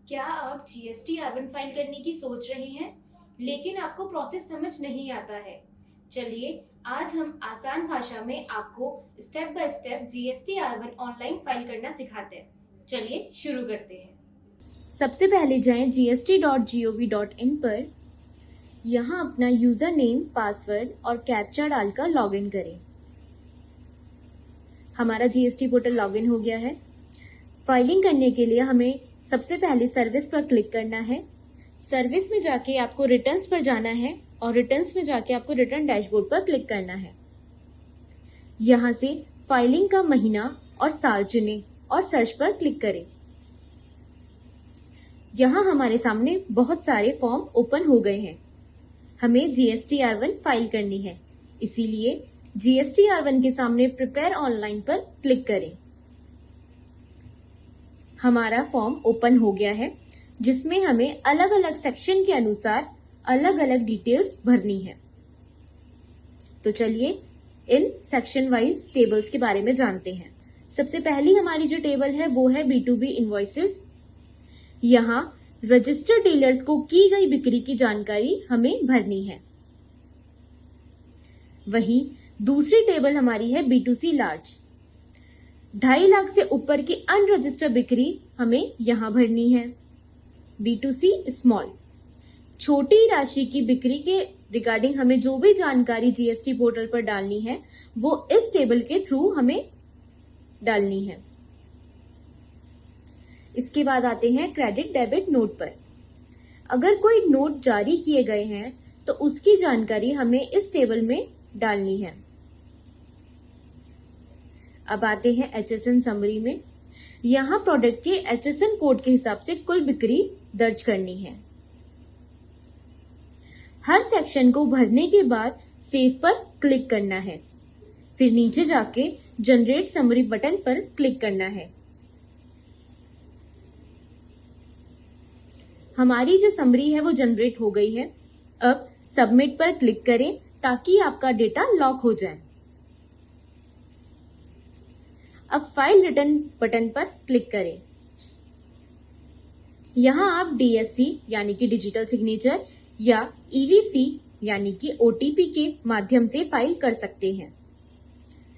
क्या आप GST R1 file करने की सोच रहे हैं, लेकिन आपको प्रोसेस समझ नहीं आता है? चलिए, आज हम आसान भाषा में आपको step by step GST R1 online file करना सिखाते हैं। चलिए शुरू करते हैं। सबसे पहले जाएं gst.gov.in पर। यहाँ अपना यूज़र नेम, पासवर्ड और कैप्चा डालकर लॉगिन करें। हमारा जीएसटी पोर्टल लॉगिन हो गया है। फाइलिंग करने के लिए हमें सबसे पहले सर्विस पर क्लिक करना है। सर्विस में जाके आपको रिटर्न्स पर जाना है और रिटर्न्स में जाके आपको रिटर्न डैशबोर्ड पर क्लिक करना है। यहाँ से फाइलिंग का महीना और साल चुनें और सर्च पर क्लिक करें। यहाँ हमारे सामने बहुत सारे फॉर्म ओपन हो गए हैं। हमें जीएसटी R1 फाइल करनी है, इसीलिए जीएसटी R1 के सामने प्रिपेयर ऑनलाइन पर क्लिक करें। हमारा फॉर्म ओपन हो गया है, जिसमें हमें अलग अलग सेक्शन के अनुसार अलग अलग डिटेल्स भरनी है। तो चलिए इन सेक्शन वाइज टेबल्स के बारे में जानते हैं। सबसे पहली हमारी जो टेबल है वो है B2B इनवॉइसेस। यहाँ रजिस्टर्ड डीलर्स को की गई बिक्री की जानकारी हमें भरनी है। वहीं दूसरी टेबल हमारी है B2C लार्ज। 2.5 लाख से ऊपर की अनरजिस्टर्ड बिक्री हमें यहाँ भरनी है। B2C स्मॉल, छोटी राशि की बिक्री के रिगार्डिंग हमें जो भी जानकारी जीएसटी पोर्टल पर डालनी है वो इस टेबल के थ्रू हमें डालनी है। इसके बाद आते हैं क्रेडिट डेबिट नोट पर। अगर कोई नोट जारी किए गए हैं तो उसकी जानकारी हमें इस टेबल में डालनी है। अब आते हैं HSN समरी में। यहाँ प्रोडक्ट के HSN कोड के हिसाब से कुल बिक्री दर्ज करनी है। हर सेक्शन को भरने के बाद सेव पर क्लिक करना है, फिर नीचे जाके जनरेट समरी बटन पर क्लिक करना है। हमारी जो समरी है वो जनरेट हो गई है। अब सबमिट पर क्लिक करें ताकि आपका डेटा लॉक हो जाए। अब फाइल रिटर्न बटन पर क्लिक करें। यहाँ आप DSC यानी कि डिजिटल सिग्नेचर या EVC यानी कि OTP के माध्यम से फाइल कर सकते हैं।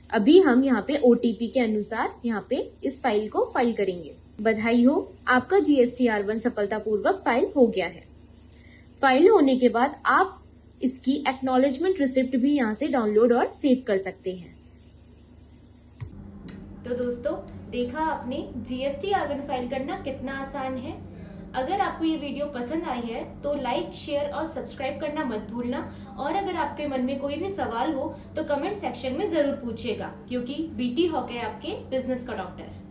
अभी हम यहाँ पे OTP के अनुसार यहाँ पे इस फाइल को फाइल करेंगे। बधाई हो, आपका जीएसटी R1 सफलतापूर्वक फाइल हो गया है। फाइल होने के बाद आप इसकी एक्नॉलेजमेंट रिसिप्ट भी यहाँ से डाउनलोड और सेव कर सकते हैं। तो दोस्तों, देखा आपने जीएसटी R1 फाइल करना कितना आसान है। अगर आपको ये वीडियो पसंद आई है तो लाइक, शेयर और सब्सक्राइब करना मत भूलना। और अगर आपके मन में कोई भी सवाल हो तो कमेंट सेक्शन में जरूर पूछिएगा, क्योंकि BT हॉक है आपके बिजनेस का डॉक्टर।